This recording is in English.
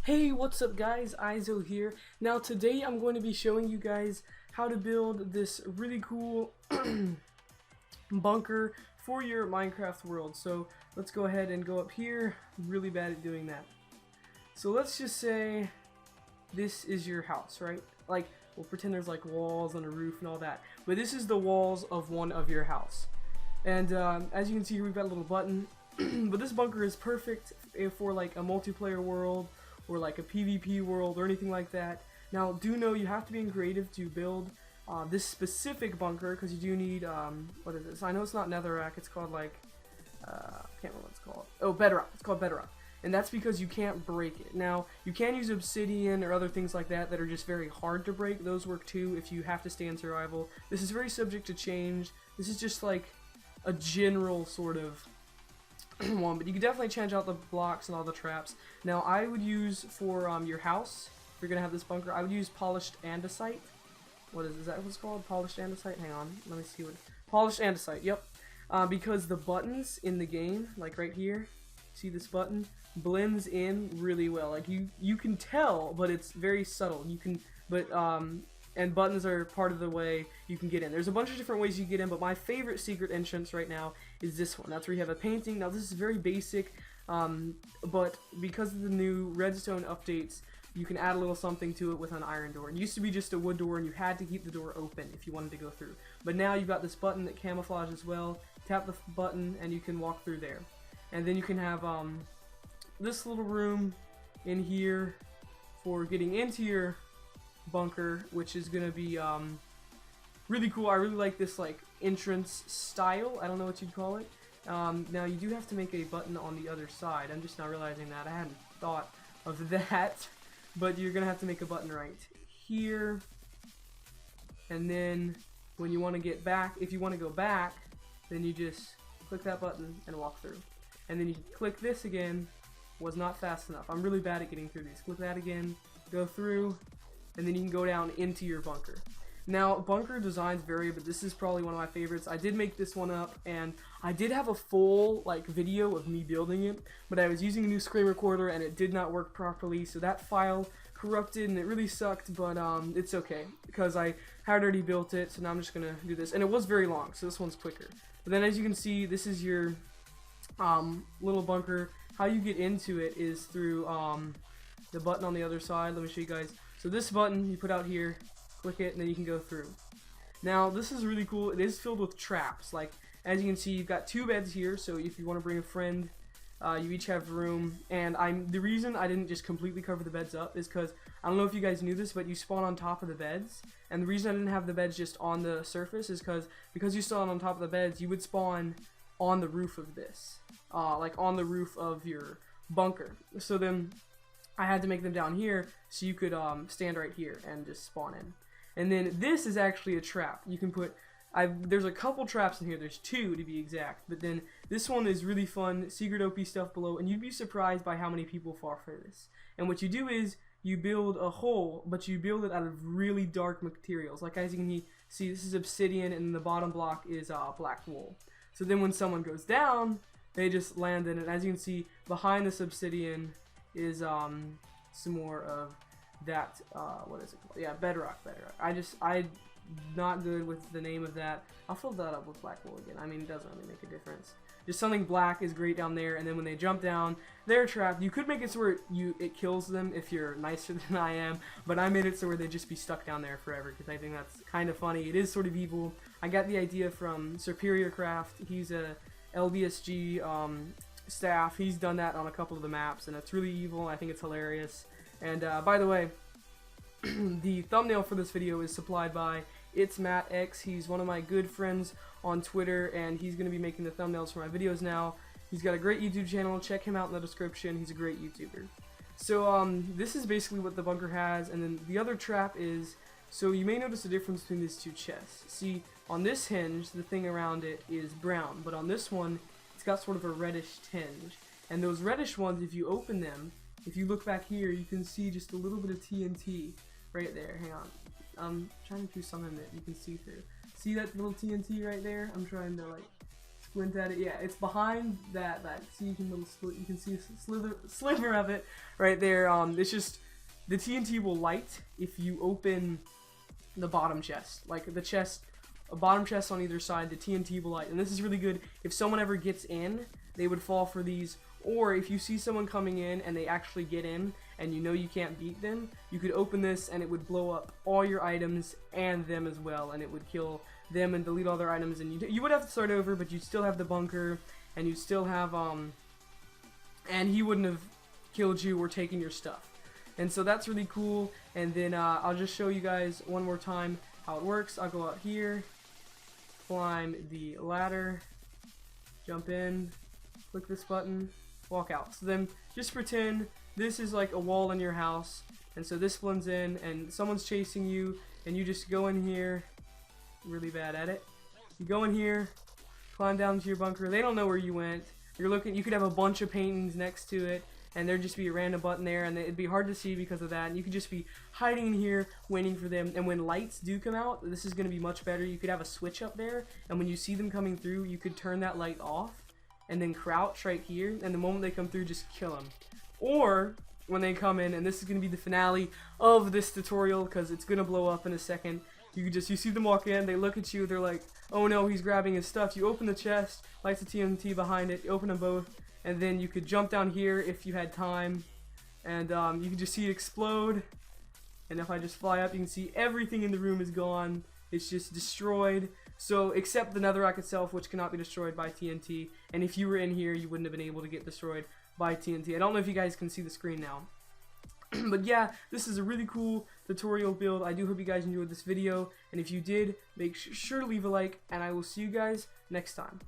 Hey, what's up guys, Izo here. Now today I'm going to be showing you guys how to build this really cool bunker for your Minecraft world. So let's go ahead and go up here. I'm really bad at doing that. So let's just say this is your house, right? Like, we'll pretend there's like walls and a roof and all that. But this is the walls of one of your house. And as you can see here, we've got a little button. But this bunker is perfect for like a multiplayer world or like a PvP world or anything like that. Now, do know you have to be in creative to build this specific bunker, because you do need, what is this? I know it's not netherrack, it's called like, I can't remember what it's called. Oh, bedrock. It's called bedrock. And that's because you can't break it. Now, you can use obsidian or other things like that that are just very hard to break. Those work too if you have to stay in survival. This is very subject to change. This is just like a general sort of one, but you can definitely change out the blocks and all the traps. Now, I would use for your house, if you're gonna have this bunker, I would use polished andesite. Is that what it's called? Polished andesite? Hang on, let me see what. Polished andesite. Yep. Because the buttons in the game, like right here, see this button blends in really well. Like you can tell, but it's very subtle. You can, and buttons are part of the way you can get in. There's a bunch of different ways you get in, but my favorite secret entrance right now is this one. That's where you have a painting. Now this is very basic, but because of the new redstone updates, you can add a little something to it with an iron door. It used to be just a wood door and you had to keep the door open if you wanted to go through. But now you've got this button that camouflages well. Tap the button and you can walk through there. And then you can have this little room in here for getting into your bunker, which is gonna be really cool. I really like this like entrance style. I don't know what you'd call it. Now you do have to make a button on the other side. I'm just now realizing that. I hadn't thought of that, but you're gonna have to make a button right here. And then when you want to get back, if you want to go back, then you just click that button and walk through. And then you click this again. Was not fast enough. I'm really bad at getting through these. Click that again, go through, and then you can go down into your bunker. Now, bunker designs vary, but this is probably one of my favorites. I did make this one up, and I did have a full like video of me building it, but I was using a new screen recorder and it did not work properly, so that file corrupted and it really sucked, but it's okay because I had already built it, so now I'm just gonna do this. And it was very long, so this one's quicker. But then as you can see, this is your little bunker. How you get into it is through the button on the other side. Let me show you guys. So this button you put out here, click it, and then you can go through. Now this is really cool. It is filled with traps. Like, as you can see, you've got 2 beds here, so if you want to bring a friend, you each have room. And the reason I didn't just completely cover the beds up is because, I don't know if you guys knew this, but you spawn on top of the beds. And the reason I didn't have the beds just on the surface is because you spawn on top of the beds, you would spawn on the roof of this, like on the roof of your bunker. So then I had to make them down here so you could stand right here and just spawn in. And then this is actually a trap. You can put, there's a couple traps in here. There's 2 to be exact. But then this one is really fun. Secret OP stuff below, and you'd be surprised by how many people fall for this. And what you do is you build a hole, but you build it out of really dark materials. Like, as you can see, this is obsidian, and the bottom block is black wool. So then when someone goes down, they just land in it. As you can see, behind this obsidian is some more of that, what is it called? Yeah, bedrock. I'm not good with the name of that. I'll fill that up with black wool again. I mean, it doesn't really make a difference. Just something black is great down there, and then when they jump down, they're trapped. You could make it so where it kills them if you're nicer than I am, but I made it so where they'd just be stuck down there forever, because I think that's kind of funny. It is sort of evil. I got the idea from Superior Craft. He's a LBSG staff. He's done that on a couple of the maps, and it's really evil. I think it's hilarious. And by the way, the thumbnail for this video is supplied by It's Matt X. He's one of my good friends on Twitter, and he's going to be making the thumbnails for my videos now. He's got a great YouTube channel. Check him out in the description. He's a great YouTuber. So this is basically what the bunker has, and then the other trap is, so you may notice a difference between these 2 chests. See, on this hinge, the thing around it is brown, but on this one, it's got sort of a reddish tinge. And those reddish ones, if you open them, if you look back here, you can see just a little bit of TNT right there. Hang on. I'm trying to do something that you can see through. See that little TNT right there? I'm trying to like squint at it. Yeah, it's behind that. See, you can see a sliver of it right there. It's just the TNT will light if you open the bottom chest, like the chest, a bottom chest on either side. The TNT will light, and this is really good if someone ever gets in. They would fall for these, or if you see someone coming in and they actually get in and you know you can't beat them, you could open this and it would blow up all your items and them as well, and it would kill them and delete all their items, and you would have to start over, but you'd still have the bunker, and you'd still have and he wouldn't have killed you or taken your stuff. And so that's really cool. And then I'll just show you guys one more time how it works. I'll go out here, climb the ladder, jump in, click this button, walk out. So then just pretend this is like a wall in your house, and so this blends in and someone's chasing you, and you just go in here. Really bad at it. You go in here, climb down to your bunker. They don't know where you went. You're looking. You could have a bunch of paintings next to it, and there'd just be a random button there, and it'd be hard to see because of that. And you could just be hiding in here, waiting for them. And when lights do come out, this is going to be much better. You could have a switch up there, and when you see them coming through, you could turn that light off, and then crouch right here. And the moment they come through, just kill them. Or when they come in, and this is going to be the finale of this tutorial because it's going to blow up in a second. You see them walk in, they look at you, they're like, oh no, he's grabbing his stuff. You open the chest, lights the TNT behind it, you open them both, and then you could jump down here if you had time, and you can just see it explode. And if I just fly up, you can see everything in the room is gone. It's just destroyed. So, except the netherrack itself, which cannot be destroyed by TNT, and if you were in here, you wouldn't have been able to get destroyed by TNT. I don't know if you guys can see the screen now. But yeah, this is a really cool tutorial build. I do hope you guys enjoyed this video, and if you did, make sure to leave a like, and I will see you guys next time.